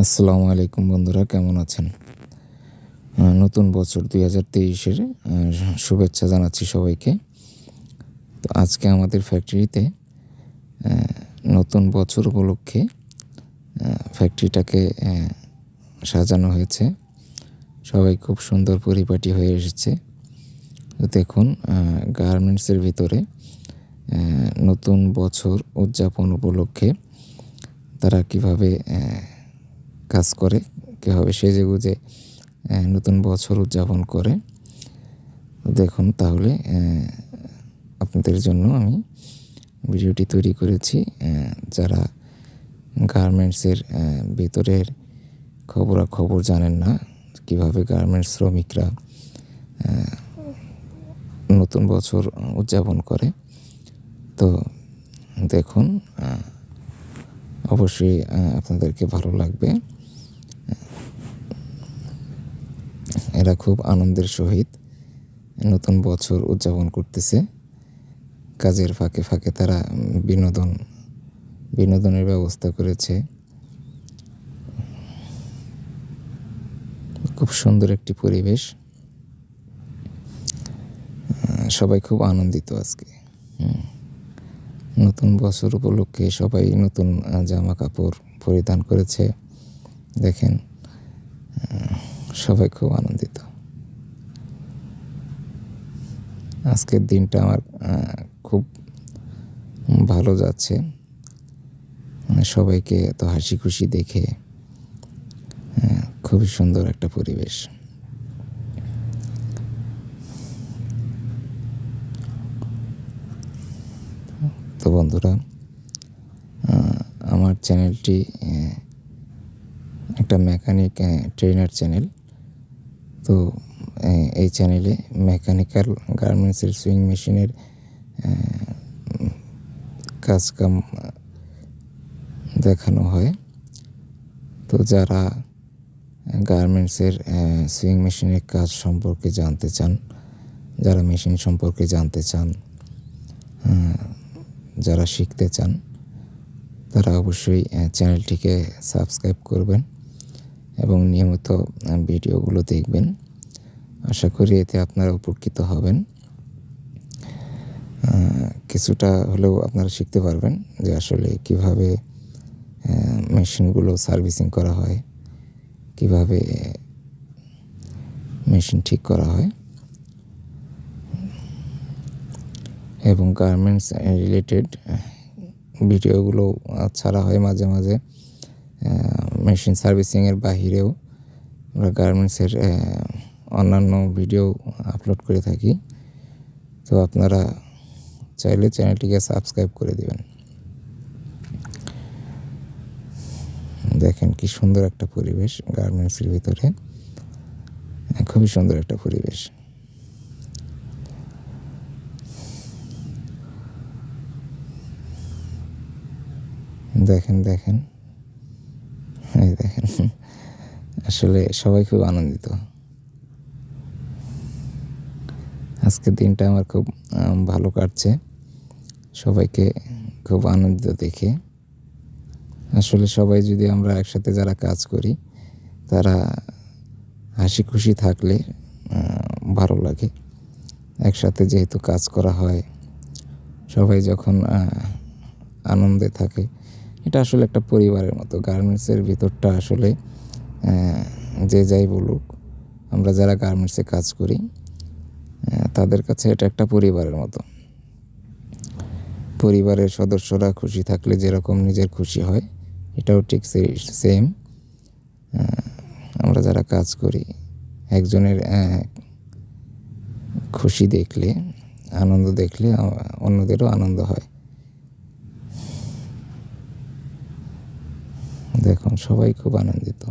আসসালামু আলাইকুম বন্ধুরা, কেমন আছেন? নতুন বছর 2023-এর শুভেচ্ছা জানাচ্ছি সবাইকে। তো আজকে আমাদের ফ্যাক্টরিতে নতুন বছর উপলক্ষে ফ্যাক্টরিটাকে সাজানো হয়েছে। সবাই খুব সুন্দর পরিপাটি হয়ে এসেছে। তো দেখুন, গার্মেন্টসের ভিতরে নতুন বছর উদযাপন উপলক্ষে তারা কিভাবে কাজ করে, কীভাবে সেজেগুজে নতুন বছর উদযাপন করে। দেখুন, তাহলে আপনাদের জন্য আমি ভিডিওটি তৈরি করেছি। যারা গার্মেন্টসের ভিতরের খবরাখবর জানেন না, কিভাবে গার্মেন্টস শ্রমিকরা নতুন বছর উদযাপন করে, তো দেখুন, অবশ্যই আপনাদেরকে ভালো লাগবে। এরা খুব আনন্দের সহিত নতুন বছর উদযাপন করতেছে। কাজের ফাঁকে ফাঁকে তারা বিনোদনের ব্যবস্থা করেছে। খুব সুন্দর একটি পরিবেশ। সবাই খুব আনন্দিত আজকে। নতুন বছর উপলক্ষে সবাই নতুন জামা কাপড় পরিধান করেছে। দেখেন, সবাই খুব আনন্দিত। আজকের দিনটা আমার খুব ভালো যাচ্ছে। সবাইকে এত হাসি খুশি দেখে খুবই সুন্দর একটা পরিবেশ। তো বন্ধুরা, আমার চ্যানেলটি একটা মেকানিক ট্রেনার চ্যানেল। তো এই চ্যানেলে মেকানিক্যাল গার্মেন্টসের সুইং মেশিনের কাজকাম দেখানো হয়। তো যারা গার্মেন্টসের সুইং মেশিনের কাজ সম্পর্কে জানতে চান, যারা মেশিন সম্পর্কে জানতে চান, যারা শিখতে চান, তারা অবশ্যই চ্যানেলটিকে সাবস্ক্রাইব করবেন এবং নিয়মিত ভিডিওগুলো দেখবেন। আশা করি এতে আপনারা উপকৃত হবেন। কিছুটা হলেও আপনারা শিখতে পারবেন যে আসলে কিভাবে মেশিনগুলো সার্ভিসিং করা হয়, কিভাবে মেশিন ঠিক করা হয়, এবং গার্মেন্টস রিলেটেড ভিডিওগুলো ছাড়া হয় মাঝে মাঝে। মেশিন সার্ভিসিংয়ের বাহিরেও আমরা গার্মেন্টসের অন্যান্য ভিডিও আপলোড করে থাকি। তো আপনারা চাইলে চ্যানেলটিকে সাবস্ক্রাইব করে দিবেন। দেখেন কি সুন্দর একটা পরিবেশ গার্মেন্টসের ভিতরে, খুবই সুন্দর একটা পরিবেশ। দেখেন দেখেন এই দেখেন, আসলে সবাই খুব আনন্দিত। আজকের দিনটা আমার খুব ভালো কাটছে, সবাইকে খুব আনন্দিত দেখে। আসলে সবাই যদি আমরা একসাথে যারা কাজ করি, তারা হাসি খুশি থাকলে ভালো লাগে। একসাথে যেহেতু কাজ করা হয়, সবাই যখন আনন্দে থাকে, এটা আসলে একটা পরিবারের মতো। গার্মেন্টসের ভিতরটা আসলে যে যাই বলুক, আমরা যারা গার্মেন্টসে কাজ করি, তাদের কাছে এটা একটা পরিবারের মতো। পরিবারের সদস্যরা খুশি থাকলে যেরকম নিজের খুশি হয়, এটাও ঠিক সেম। আমরা যারা কাজ করি, একজনের খুশি দেখলে, আনন্দ দেখলে অন্যদেরও আনন্দ হয়। দেখুন, সবাই খুব আনন্দিত।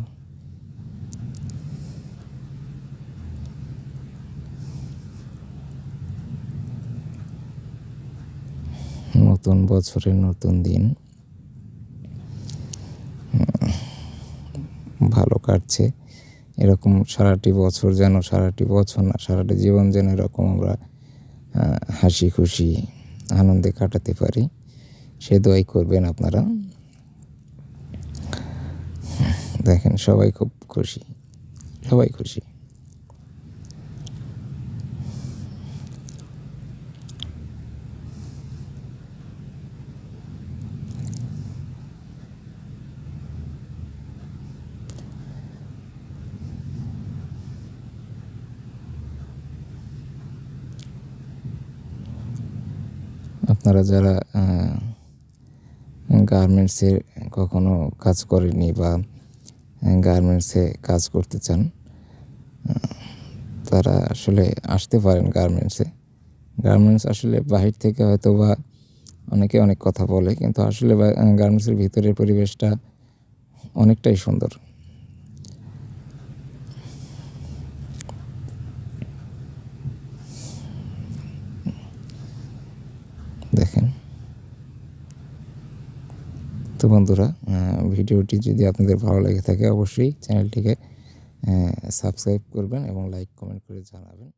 নতুন বছরের নতুন দিন ভালো কাটছে। এরকম সারাটি বছর যেন, সারাটি বছর না, সারাটি জীবন যেন এরকম আমরা হাসি খুশি আনন্দে কাটাতে পারি, সে দোয়াই করবেন আপনারা। দেখেন সবাই খুব খুশি, সবাই খুশি। আপনারা যারা গার্মেন্টসে কখনো কাজ করেননি বা গার্মেন্টসে কাজ করতে চান, তারা আসলে আসতে পারেন গার্মেন্টসে। গার্মেন্টস আসলে বাহির থেকে হয়তো বা অনেকে অনেক কথা বলে, কিন্তু আসলে গার্মেন্টসের ভিতরের পরিবেশটা অনেকটাই সুন্দর। দেখেন। তো বন্ধুরা, ভিডিওটি যদি আপনাদের ভালো লেগে থাকে অবশ্যই চ্যানেলটিকে সাবস্ক্রাইব করবেন এবং লাইক কমেন্ট করে জানাবেন।